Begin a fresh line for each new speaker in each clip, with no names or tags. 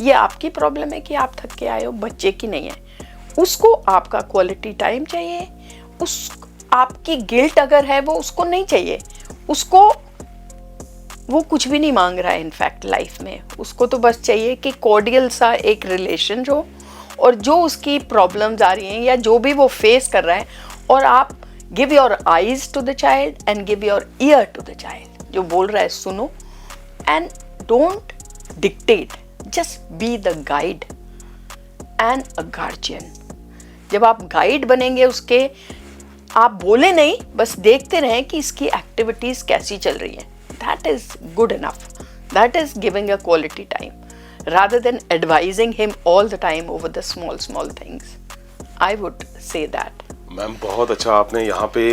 ये आपकी प्रॉब्लम है कि आप थक के आए हो, बच्चे की नहीं है। उसको आपका क्वालिटी टाइम चाहिए, उस आपकी गिल्ट अगर है वो उसको नहीं चाहिए, उसको वो कुछ भी नहीं मांग रहा है इनफैक्ट लाइफ में, उसको तो बस चाहिए कि कॉर्डियल सा एक रिलेशन हो, और जो उसकी प्रॉब्लम्स आ रही हैं या जो भी वो फेस कर रहा है, और आप give your eyes to the child and give your ear to the child, जो बोल रहा है सुनो, and don't dictate, just be the guide and a guardian. जब आप गाइड बनेंगे उसके, आप बोले नहीं, बस देखते रहें कि इसकी एक्टिविटीज कैसी चल रही हैं, that is good enough, that is giving a quality time rather than advising him all the time over the small things. I would say that.
Ma'am बहुत अच्छा आपने यहाँ पे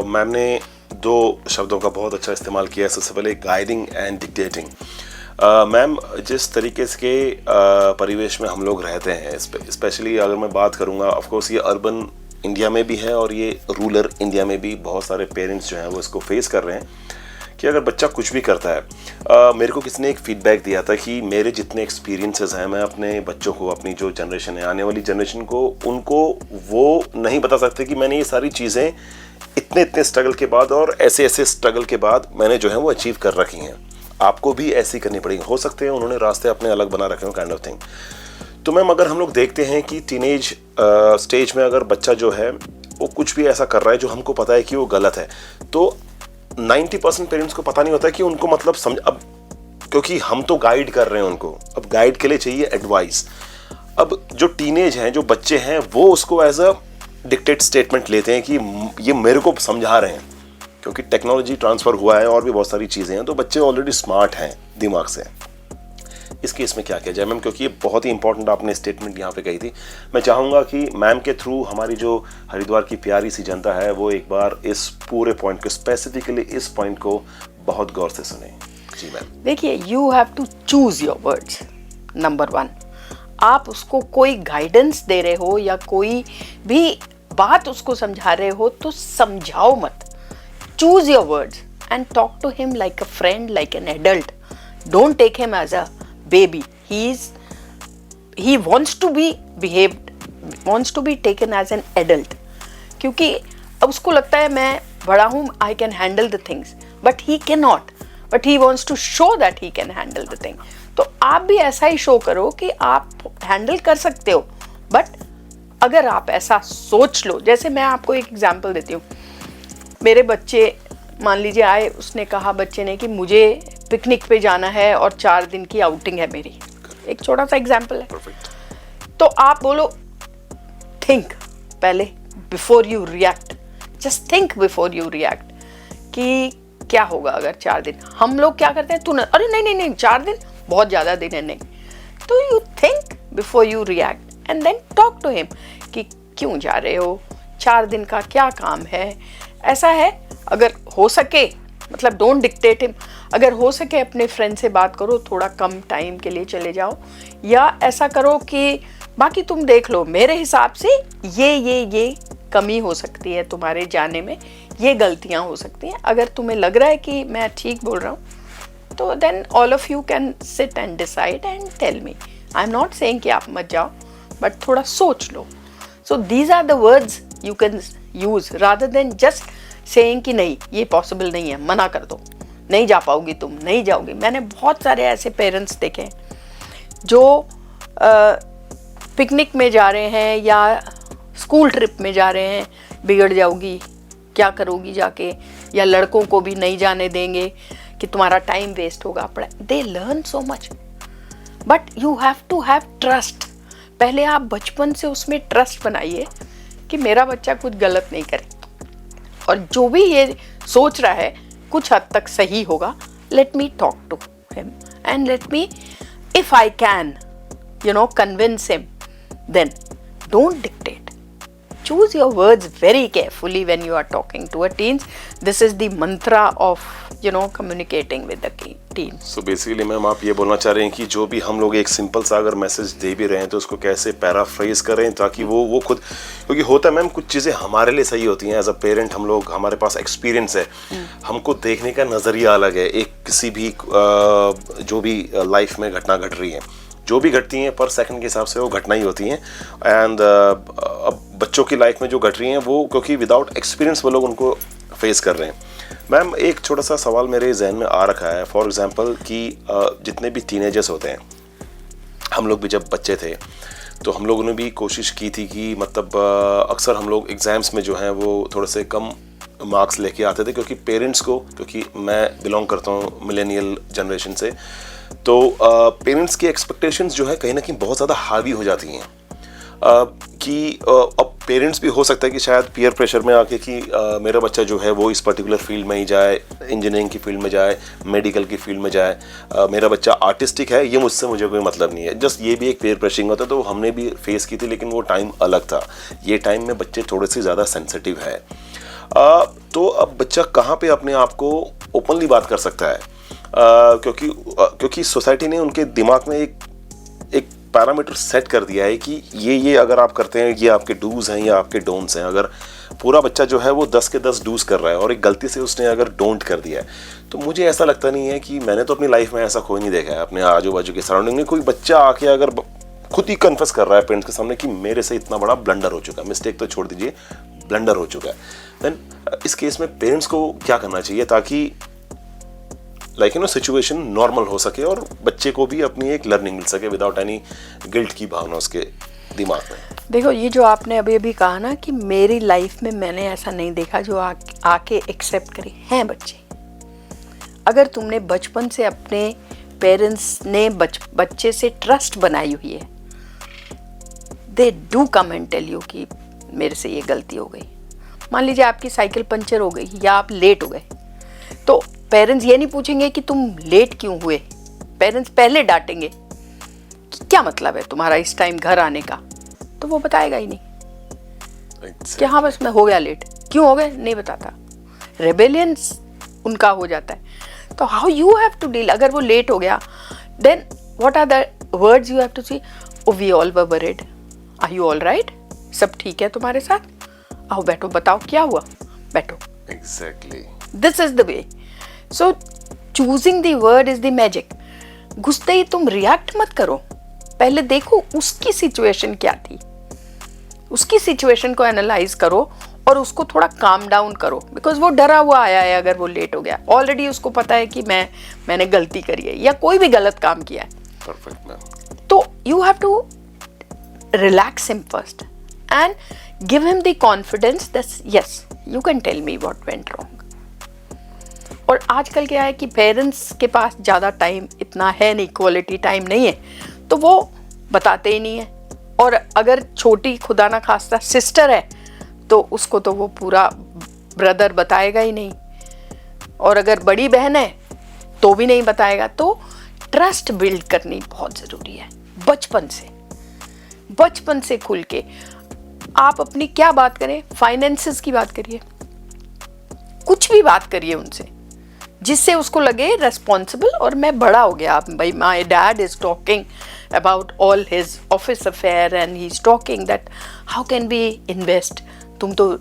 मैम ने दो शब्दों का बहुत अच्छा इस्तेमाल किया है। सबसे पहले गाइडिंग एंड डिक्टेटिंग। मैम जिस तरीके से परिवेश में हम लोग रहते हैं, स्पेशली अगर मैं बात करूँगा, ऑफ कोर्स ये अर्बन इंडिया में भी है और ये रूरल इंडिया में भी बहुत सारे पेरेंट्स जो हैं वो इसको फेस कर रहे हैं कि अगर बच्चा कुछ भी करता है, मेरे को किसी ने एक फीडबैक दिया था कि मेरे जितने एक्सपीरियंसेस हैं, मैं अपने बच्चों को, अपनी जो जनरेशन है, आने वाली जनरेशन को, उनको वो नहीं बता सकते कि मैंने ये सारी चीज़ें इतने स्ट्रगल के बाद और ऐसे स्ट्रगल के बाद मैंने जो है वो अचीव कर रखी हैं। आपको भी ऐसी करनी पड़ेगी। हो सकते हैं उन्होंने रास्ते अपने अलग बना रखे हो, काइंड ऑफ थिंग। तो मैम अगर हम लोग देखते हैं कि टीनेज स्टेज में अगर बच्चा जो है वो कुछ भी ऐसा कर रहा है जो हमको पता है कि वो गलत है, तो 90% पेरेंट्स को पता नहीं होता कि उनको मतलब समझ, अब क्योंकि हम तो गाइड कर रहे हैं उनको, अब गाइड के लिए चाहिए एडवाइस। अब जो टीनेज हैं, जो बच्चे हैं, वो उसको एज अ डिक्टेट स्टेटमेंट लेते हैं कि ये मेरे को समझा रहे हैं, क्योंकि टेक्नोलॉजी ट्रांसफ़र हुआ है और भी बहुत सारी चीज़ें हैं, तो बच्चे ऑलरेडी स्मार्ट हैं दिमाग से। इस केस में क्या किया जाए मैम, क्योंकि ये बहुत ही इंपॉर्टेंट आपने स्टेटमेंट यहाँ पे कही थी। मैं चाहूँगा कि मैम के थ्रू हमारी जो हरिद्वार की प्यारी सी जनता है वो एक बार इस पूरे पॉइंट को, स्पेसिफिकली इस पॉइंट को बहुत गौर से सुने। जी मैम।
देखिए, you have to choose your words. Number 1, आप उसको कोई गाइडेंस दे रहे हो या कोई भी बात उसको समझा रहे हो तो समझाओ मत। Choose your words and talk to him like a friend, like an adult. Don't take him as a baby. He wants to be behaved, wants to be taken as an adult, क्योंकि अब उसको लगता है मैं बड़ा हूँ, I can handle the things, but he cannot, but he wants to show that he can handle the thing. तो आप भी ऐसा ही शो करो कि आप हैंडल कर सकते हो, बट अगर आप ऐसा सोच लो, जैसे मैं आपको एक एग्जांपल देती हूँ। मेरे बच्चे मान लीजिए आए, उसने कहा बच्चे ने कि मुझे पिकनिक पे जाना है और 4 दिन की आउटिंग है मेरी, एक छोटा सा एग्जाम्पल है। तो आप बोलो थिंक पहले, before you react, just think before you react कि क्या होगा अगर 4 दिन। हम लोग क्या करते हैं, तू अरे नहीं 4 दिन बहुत ज़्यादा दिन है, नहीं। तो you think before you react and then talk to him कि क्यों जा रहे हो, 4 दिन का क्या काम है, ऐसा है। अगर हो सके, मतलब डोंट डिक्टेट हिम, अगर हो सके अपने फ्रेंड से बात करो, थोड़ा कम टाइम के लिए चले जाओ, या ऐसा करो कि बाकी तुम देख लो, मेरे हिसाब से ये कमी हो सकती है तुम्हारे जाने में, ये गलतियां हो सकती हैं। अगर तुम्हें लग रहा है कि मैं ठीक बोल रहा हूँ तो then all of you can sit and decide and tell me. I am not saying कि आप मत जाओ, बट थोड़ा सोच लो। So these are the words you can use rather than just saying कि नहीं ये पॉसिबल नहीं है, मना कर दो, नहीं जा पाओगी तुम, नहीं जाओगी। मैंने बहुत सारे ऐसे पेरेंट्स देखे हैं जो पिकनिक में जा रहे हैं या स्कूल ट्रिप में जा रहे हैं, बिगड़ जाओगी, क्या करोगी जाके, या लड़कों को भी नहीं जाने देंगे कि तुम्हारा टाइम वेस्ट होगा। They learn so much, but you have to have trust. पहले आप बचपन से उसमें ट्रस्ट बनाइए कि मेरा बच्चा कुछ गलत नहीं करे, और जो भी ये सोच रहा है कुछ हद तक सही होगा। Let me talk to him and let me, if I can convince him, then don't dictate. Choose your words very carefully when you are talking to a teens. This is the mantra of communicating with the teens.
So basically ma'am आप ये बोलना चाह रहे हैं कि जो भी हम लोग एक सिंपल सा अगर मैसेज दे भी रहे हैं तो उसको कैसे पैराफ्रेज करें ताकि वो खुद, क्योंकि होता है मैम कुछ चीज़ें हमारे लिए सही होती हैं एज अ पेरेंट, हम लोग, हमारे पास एक्सपीरियंस है, हमको देखने का नज़रिया अलग है। एक किसी भी जो भी लाइफ में घटना घट रही है जो भी घटती हैं पर सेकंड के हिसाब से वो घटना ही होती हैं। एंड अब बच्चों की लाइफ में जो घट रही हैं वो क्योंकि विदाउट एक्सपीरियंस वो लोग उनको फेस कर रहे हैं। मैम एक छोटा सा सवाल मेरे जहन में आ रखा है, फॉर एग्जांपल कि जितने भी टीनेजर्स होते हैं, हम लोग भी जब बच्चे थे तो हम लोगों ने भी कोशिश की थी कि मतलब अक्सर हम लोग एग्ज़ाम्स में जो हैं वो थोड़े से कम मार्क्स लेके आते थे, क्योंकि पेरेंट्स को, क्योंकि मैं बिलोंग करता हूँ मिलेनियल जनरेशन से, तो पेरेंट्स की एक्सपेक्टेशंस जो है कहीं ना कहीं बहुत ज़्यादा हावी हो जाती हैं कि अब पेरेंट्स भी हो सकता है कि शायद पीयर प्रेशर में आके कि मेरा बच्चा जो है वो इस पर्टिकुलर फील्ड में ही जाए, इंजीनियरिंग की फील्ड में जाए, मेडिकल की फील्ड में जाए, मेरा बच्चा आर्टिस्टिक है, ये मुझे कोई मतलब नहीं है। जस्ट ये भी एक पीयर प्रेशरिंग होता है, तो हमने भी फेस की थी, लेकिन वो टाइम अलग था। ये टाइम में बच्चे थोड़े से ज़्यादा सेंसिटिव है। तो अब बच्चा कहाँ पे अपने आप को ओपनली बात कर सकता है, क्योंकि सोसाइटी ने उनके दिमाग में एक पैरामीटर सेट कर दिया है कि ये अगर आप करते हैं ये आपके डूज हैं या आपके डोंट्स हैं। अगर पूरा बच्चा जो है वो 10 के 10 डूज कर रहा है और एक गलती से उसने अगर डोंट कर दिया है, तो मुझे ऐसा लगता नहीं है कि मैंने तो अपनी लाइफ में ऐसा कोई नहीं देखा है अपने आजू बाजू के सराउंडिंग में कोई बच्चा आके अगर खुद ही कन्फेस कर रहा है पेरेंट्स के सामने कि मेरे से इतना बड़ा ब्लंडर हो चुका है, मिस्टेक तो छोड़ दीजिए, ब्लंडर हो चुका है। देन इस केस में पेरेंट्स को क्या करना चाहिए ताकि सिचुएशन नॉर्मल हो सके और बच्चे को भी अपनी एक लर्निंग मिल सके विदाउट एनी गिल्ट की भावना उसके दिमाग में।
देखो, ये जो आपने अभी अभी कहा ना कि मेरी लाइफ में मैंने ऐसा नहीं देखा जो आके एक्सेप्ट करे, हैं बच्चे। अगर तुमने बचपन से अपने पेरेंट्स ने बच्चे से ट्रस्ट बनाई हुई है, they do come and tell you कि मेरे से ये गलती हो गई। मान लीजिए आपकी साइकिल पंचर हो गई या आप लेट हो गए, तो पेरेंट्स ये नहीं पूछेंगे कि तुम लेट क्यों हुए। पेरेंट्स पहले डांटेंगे कि क्या मतलब है तुम्हारा इस टाइम घर आने का, तो वो बताएगा ही नहीं कि हाँ बस मैं हो गया लेट, क्यों हो गए नहीं बताता। रेबेलियंस उनका हो जाता है। तो how you have to deal, अगर वो लेट हो गया, then what are the words you have to see, oh we all were worried, are you all right, सब ठीक है तुम्हारे साथ, आओ बैठो बताओ क्या हुआ, बैठो।
Exactly,
this is the way. So choosing the word is the magic. घुसते ही तुम रिएक्ट मत करो, पहले देखो उसकी सिचुएशन क्या थी, उसकी सिचुएशन को एनालाइज करो और उसको थोड़ा काम डाउन करो। बिकॉज वो डरा हुआ आया है, अगर वो लेट हो गया, ऑलरेडी उसको पता है कि मैंने गलती करी है या कोई भी गलत काम किया है।
Perfect ma'am.
तो you have to relax him first and give him the confidence that yes you can tell me what went wrong. और आजकल क्या है कि पेरेंट्स के पास ज़्यादा टाइम इतना है नहीं, क्वालिटी टाइम नहीं है, तो वो बताते ही नहीं है। और अगर छोटी खुदा ना खास्ता सिस्टर है तो उसको तो वो पूरा ब्रदर बताएगा ही नहीं, और अगर बड़ी बहन है तो भी नहीं बताएगा। तो ट्रस्ट बिल्ड करनी बहुत ज़रूरी है बचपन से खुल के। आप अपनी क्या बात करें, फाइनेंसेस की बात करिए, कुछ भी बात करिए उनसे जिससे उसको लगे रेस्पॉन्सिबल और मैं बड़ा हो गया। भाई my dad is talking about all his office affair and he is talking that how can we invest, तुम तो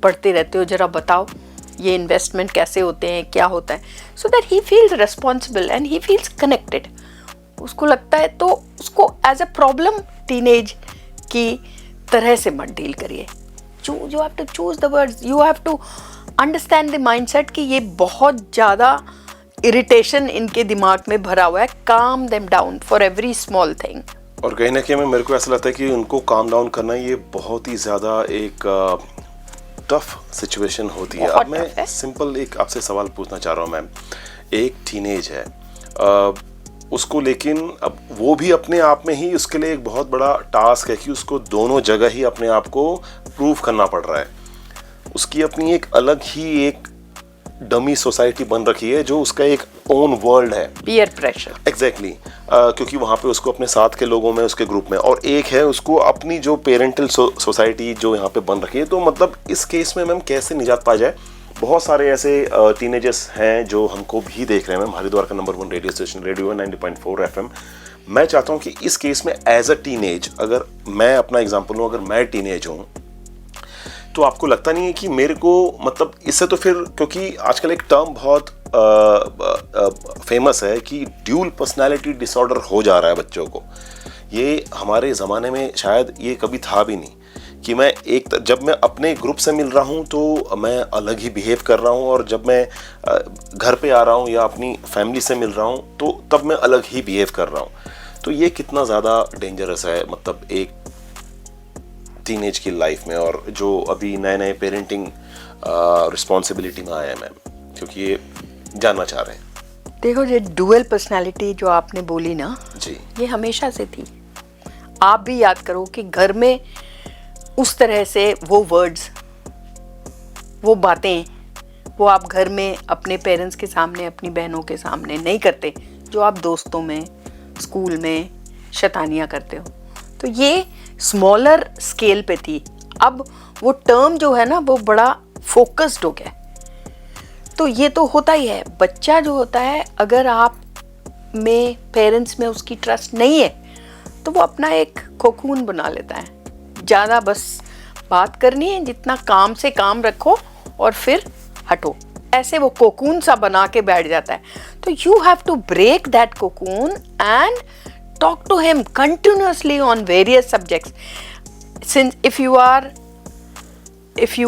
पढ़ते रहते हो, जरा बताओ ये इन्वेस्टमेंट कैसे होते हैं, क्या होता है, so that he feels responsible and he feels connected. उसको लगता है, तो उसको एज अ प्रॉब्लम टीनेज की तरह से मत डील करिए। You have to choose the words, you have to understand the mindset कि ये बहुत ज़्यादा इरिटेशन इनके दिमाग में भरा हुआ है। काम them down for every small thing.
और कहीं ना कहीं मेरे को ऐसा लगता है कि उनको काम डाउन करना ये बहुत ही ज़्यादा एक टफ सिचुएशन होती है। अब मैं सिंपल एक आपसे सवाल पूछना चाह रहा हूँ मैम। एक टीनेज है, उसको, लेकिन अब वो भी अपने आप में ही उसके लिए एक बहुत बड़ा टास्क है कि उसको दोनों जगह ही अपने आप को प्रूव करना पड़ रहा है। उसकी अपनी एक अलग ही एक डमी सोसाइटी बन रखी है जो उसका एक ओन वर्ल्ड है,
पीयर प्रेशर।
एग्जैक्टली, क्योंकि वहाँ पे उसको अपने साथ के लोगों में, उसके ग्रुप में, और एक है उसको अपनी जो पेरेंटल सोसाइटी जो यहाँ पे बन रखी है। तो मतलब इस केस में मैम कैसे निजात पा जाए? बहुत सारे ऐसे टीनेजर्स हैं जो हमको भी देख रहे हैं मैम। हरिद्वार का number 1 radio station radio 90.4 FM। मैं चाहता हूँ कि इस केस में एज अ टीनेज, अगर मैं अपना एग्जाम्पल लूँ, अगर मैं टीनेज हूँ, तो आपको लगता नहीं है कि मेरे को, मतलब इससे तो फिर, क्योंकि आजकल एक टर्म बहुत फेमस है कि ड्यूल पर्सनालिटी डिसऑर्डर हो जा रहा है बच्चों को। ये हमारे ज़माने में शायद ये कभी था भी नहीं कि मैं जब मैं अपने ग्रुप से मिल रहा हूँ तो मैं अलग ही बिहेव कर रहा हूँ, और जब मैं घर पे आ रहा हूँ या अपनी फैमिली से मिल रहा हूँ तो तब मैं अलग ही बिहेव कर रहा हूँ। तो ये कितना ज़्यादा डेंजरस है, मतलब एक टीनेज की लाइफ में, और जो अभी नए नए पेरेंटिंग रिस्पॉन्सिबिलिटी में आए हैं मैम, क्योंकि ये जानना चाह रहे हैं।
देखो, ये डुअल पर्सनालिटी जो आपने बोली ना
जी,
ये हमेशा से थी। आप भी याद करो कि घर में उस तरह से वो वर्ड्स, वो बातें, वो आप घर में अपने पेरेंट्स के सामने, अपनी बहनों के सामने नहीं करते, जो आप दोस्तों में, स्कूल में शैतानियाँ करते हो। तो ये स्मॉलर स्केल पे थी। अब वो टर्म जो है ना वो बड़ा फोकस्ड हो गया। तो ये तो होता ही है, बच्चा जो होता है अगर आप में, पेरेंट्स में उसकी ट्रस्ट नहीं है तो वो अपना एक कोकून बना लेता है। ज़्यादा बस बात करनी है, जितना काम से काम रखो और फिर हटो, ऐसे वो कोकून सा बना के बैठ जाता है। तो you have to break that cocoon and talk to him continuously on various subjects. Since if you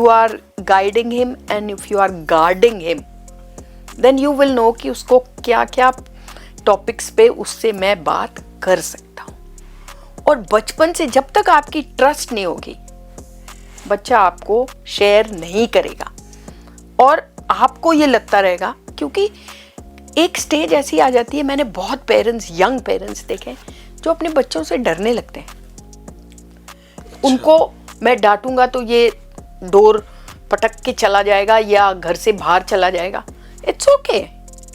are guiding him and if you are guarding him, then you will know कि उसको क्या क्या टॉपिक्स पे उससे मैं बात कर सकता हूँ। और बचपन से जब तक आपकी ट्रस्ट नहीं होगी, बच्चा आपको शेयर नहीं करेगा और आपको ये लगता रहेगा, क्योंकि एक स्टेज ऐसी आ जाती है, मैंने बहुत पेरेंट्स, यंग पेरेंट्स देखे जो अपने बच्चों से डरने लगते हैं। उनको मैं डांटूंगा तो ये डोर पटक के चला जाएगा या घर से बाहर चला जाएगा। It's okay,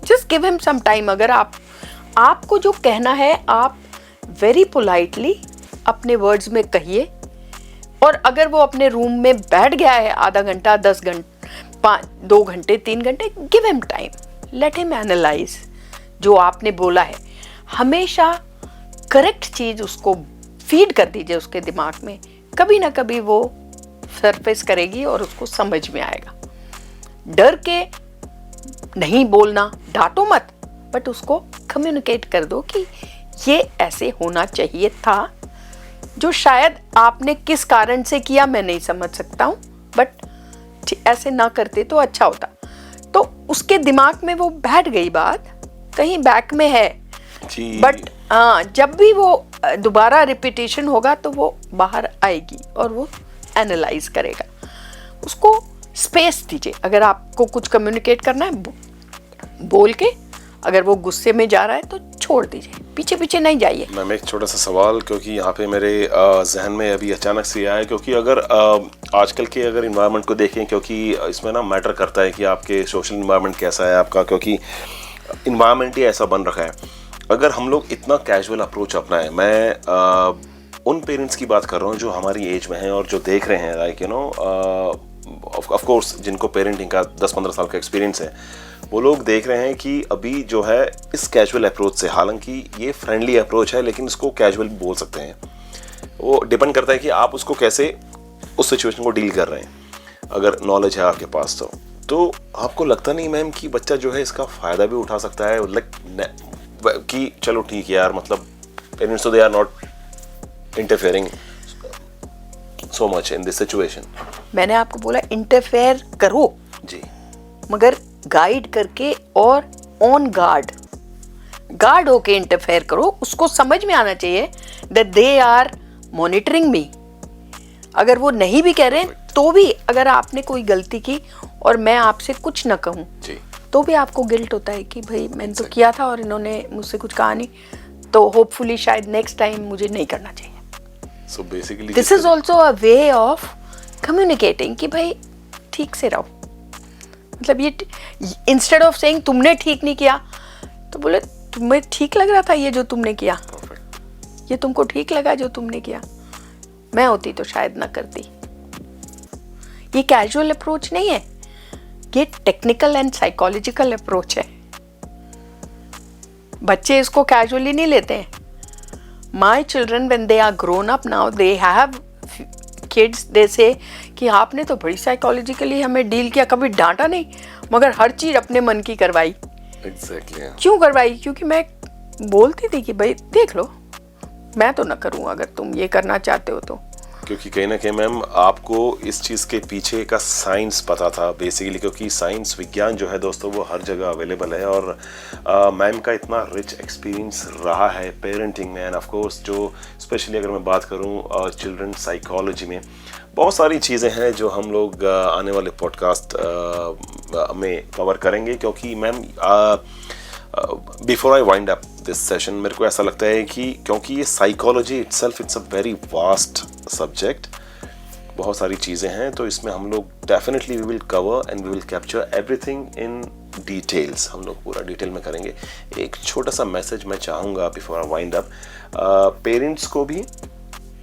just give him some time. अगर आपको जो कहना है आप वेरी पोलाइटली अपने वर्ड्स में कहिए, और अगर वो अपने रूम में बैठ गया है आधा घंटा, 10 घंटे, 2 घंटे, 3 घंटे, give him time, let him analyse जो आपने बोला है। हमेशा करेक्ट चीज उसको फीड कर दीजिए उसके दिमाग में, कभी ना कभी वो सरफेस करेगी और उसको समझ में आएगा। डर के नहीं बोलना, डांटो मत, बट उसको कम्युनिकेट कर दो कि ये ऐसे होना चाहिए था, जो शायद आपने किस कारण से किया मैं नहीं समझ सकता हूँ, बट ऐसे ना करते तो अच्छा होता। तो उसके दिमाग में वो बैठ गई बात, कहीं बैक में है, बट जब भी वो दोबारा रिपीटेशन होगा तो वो बाहर आएगी और वो एनालाइज करेगा। उसको स्पेस दीजिए। अगर आपको कुछ कम्युनिकेट करना है बोल के, अगर वो गुस्से में जा रहा है तो छोड़ दीजिए, पीछे पीछे नहीं जाइए।
मैम एक छोटा सा सवाल, क्योंकि यहाँ पे मेरे जहन में अभी अचानक से आया है, क्योंकि अगर आजकल के अगर इन्वायरमेंट को देखें, क्योंकि इसमें ना मैटर करता है कि आपके सोशल इन्वायरमेंट कैसा है आपका, क्योंकि इन्वायरमेंट ही ऐसा बन रखा है। अगर हम लोग इतना कैजुअल अप्रोच अपनाएं, मैं उन पेरेंट्स की बात कर रहा हूँ जो हमारी एज में हैं और जो देख रहे हैं, like you know of course जिनको पेरेंटिंग का 10-15 साल का एक्सपीरियंस है, वो लोग देख रहे हैं कि अभी जो है इस कैजुअल अप्रोच से, हालांकि ये फ्रेंडली अप्रोच है लेकिन इसको कैजुअल भी बोल सकते हैं, वो डिपेंड करता है कि आप उसको कैसे उस सिचुएशन को डील कर रहे हैं। अगर नॉलेज है आपके पास तो आपको लगता नहीं मैम कि बच्चा जो है इसका फ़ायदा भी उठा सकता है, लाइक कि चलो ठीक है यार, मतलब पेरेंट्स तो they are not interfering so much in this situation.
मैंने आपको बोला इंटरफेयर करो
जी,
मगर गाइड करके और ऑन गार्ड होके इंटरफेयर करो। उसको समझ में आना चाहिए दैट दे आर मॉनिटरिंग मी। अगर वो नहीं भी कह रहे हैं तो भी, अगर आपने कोई गलती की और मैं आपसे कुछ ना कहूँ तो भी आपको गिल्ट होता है कि भाई मैंने तो किया था और इन्होंने मुझसे कुछ कहा नहीं, तो होपफुली शायद नेक्स्ट टाइम मुझे नहीं करना चाहिए।
So basically
this is also a way of communicating कि भाई ठीक से रहो। मतलब ये इंस्टेड ऑफ सेइंग तुमने ठीक नहीं किया, तो बोले तुम्हें ठीक लग रहा था ये जो तुमने किया, ये तुमको ठीक लगा जो तुमने किया, मैं होती तो शायद ना करती। ये कैजुअल अप्रोच नहीं है, ये टेक्निकल एंड साइकोलॉजिकल अप्रोच है। बच्चे इसको कैजुअली नहीं लेते हैं। My children when they are grown up now, they have kids, they say कि आपने तो बड़ी साइकोलॉजिकली हमें डील किया, कभी डांटा नहीं। मगर हर चीज अपने मन की करवाई।
एग्जैक्टली
क्यों करवाई? क्योंकि मैं बोलती थी कि भाई देख लो, मैं तो ना करूँ अगर तुम ये करना चाहते हो तो।
क्योंकि कहीं ना कहीं मैम आपको इस चीज़ के पीछे का साइंस पता था बेसिकली, क्योंकि साइंस विज्ञान जो है दोस्तों वो हर जगह अवेलेबल है। और मैम का इतना रिच एक्सपीरियंस रहा है पेरेंटिंग में, एंड ऑफ कोर्स जो स्पेशली अगर मैं बात करूं चिल्ड्रन साइकोलॉजी में, बहुत सारी चीज़ें हैं जो हम लोग आने वाले पॉडकास्ट में कवर करेंगे। क्योंकि ma'am before I wind up this session, मेरे को ऐसा लगता है कि क्योंकि ये psychology itself it's a very vast subject, बहुत सारी चीज़ें हैं, तो इसमें हम लोग definitely we will cover and we will capture everything in details. हम लोग पूरा डिटेल में करेंगे। एक छोटा सा मैसेज मैं चाहूँगा before I wind up, parents को भी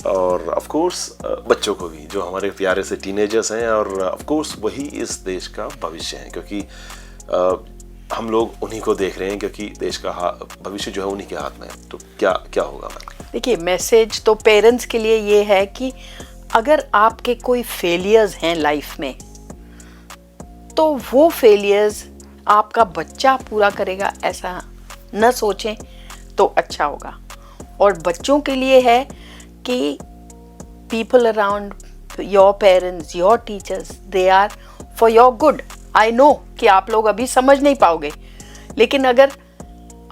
और ऑफ कोर्स बच्चों को भी, जो हमारे प्यारे से टीनेजर्स हैं, और ऑफ कोर्स वही इस देश का भविष्य है, क्योंकि हम लोग उन्हीं को देख रहे हैं, क्योंकि देश का भविष्य जो है उन्हीं के हाथ में है। तो क्या क्या होगा मैम?
देखिए, मैसेज तो पेरेंट्स के लिए ये है कि अगर आपके कोई फेलियर्स हैं लाइफ में, तो वो फेलियर्स आपका बच्चा पूरा करेगा ऐसा न सोचें तो अच्छा होगा। और बच्चों के लिए है कि people around your parents, your teachers, they are for your good. I know कि आप लोग अभी समझ नहीं पाओगे, लेकिन अगर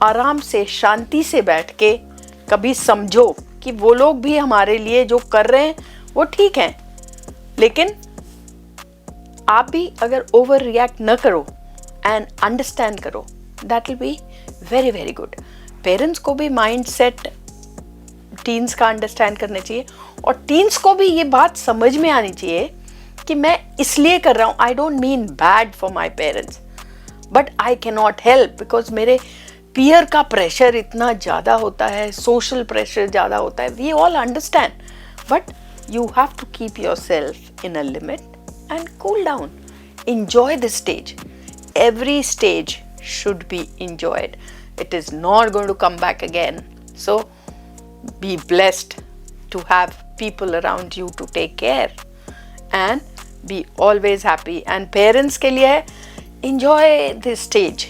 आराम से शांति से बैठ के कभी समझो कि वो लोग भी हमारे लिए जो कर रहे हैं वो ठीक है, लेकिन आप भी अगर ओवर रिएक्ट न करो एंड अंडरस्टैंड करो, that will be very very good. Parents को भी माइंड सेट टीन्स का अंडरस्टैंड करना चाहिए, और टीन्स को भी ये बात समझ में आनी चाहिए कि मैं इसलिए कर रहा हूँ, I don't mean bad for my parents, but I can not help because मेरे पीयर का प्रेशर इतना ज़्यादा होता है, सोशल प्रेशर ज़्यादा होता है। We all understand, but you have to keep your self in a limit and cool down. Enjoy this stage. Every stage should be enjoyed. It is not going to come back again. So be blessed to have people around you to take care and be always happy. And parents के लिए enjoy this stage.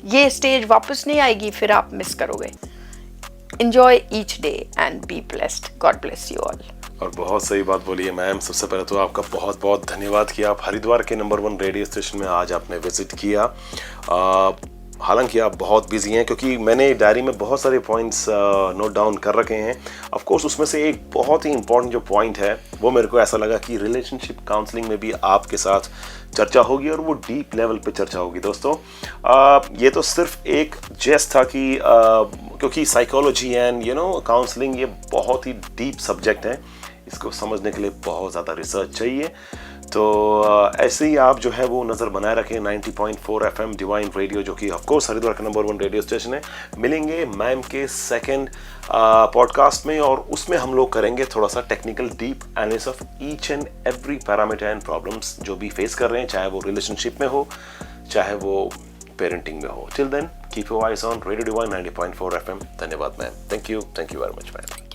ये stage वापस नहीं आएगी, फिर आप miss करोगे. Enjoy each day and be blessed. God bless you all.
और बहुत सही बात बोली है मैम। सबसे पहले तो आपका बहुत बहुत धन्यवाद कि आप हरिद्वार के नंबर 1 रेडियो स्टेशन में आज आपने विजिट किया। हालांकि आप बहुत बिजी हैं, क्योंकि मैंने डायरी में बहुत सारे पॉइंट्स नोट डाउन कर रखे हैं। ऑफ कोर्स उसमें से एक बहुत ही इंपॉर्टेंट जो पॉइंट है वो मेरे को ऐसा लगा कि रिलेशनशिप काउंसलिंग में भी आपके साथ चर्चा होगी, और वो डीप लेवल पे चर्चा होगी। दोस्तों ये तो सिर्फ एक जेस्ट था कि क्योंकि साइकोलॉजी एंड काउंसलिंग ये बहुत ही डीप सब्जेक्ट है, इसको समझने के लिए बहुत ज़्यादा रिसर्च चाहिए। तो ऐसे ही आप जो है वो नज़र बनाए रखें 90.4 FM डिवाइन रेडियो, जो कि ऑफकोर्स हरिद्वार का नंबर 1 रेडियो स्टेशन है। मिलेंगे मैम के सेकंड पॉडकास्ट में, और उसमें हम लोग करेंगे थोड़ा सा technical deep analysis of each and every parameter and problems जो भी फेस कर रहे हैं, चाहे वो रिलेशनशिप में हो, चाहे वो पेरेंटिंग में हो। Till then keep your eyes on Radio Divine 90.4 FM। धन्यवाद ma'am. Thank you very much ma'am.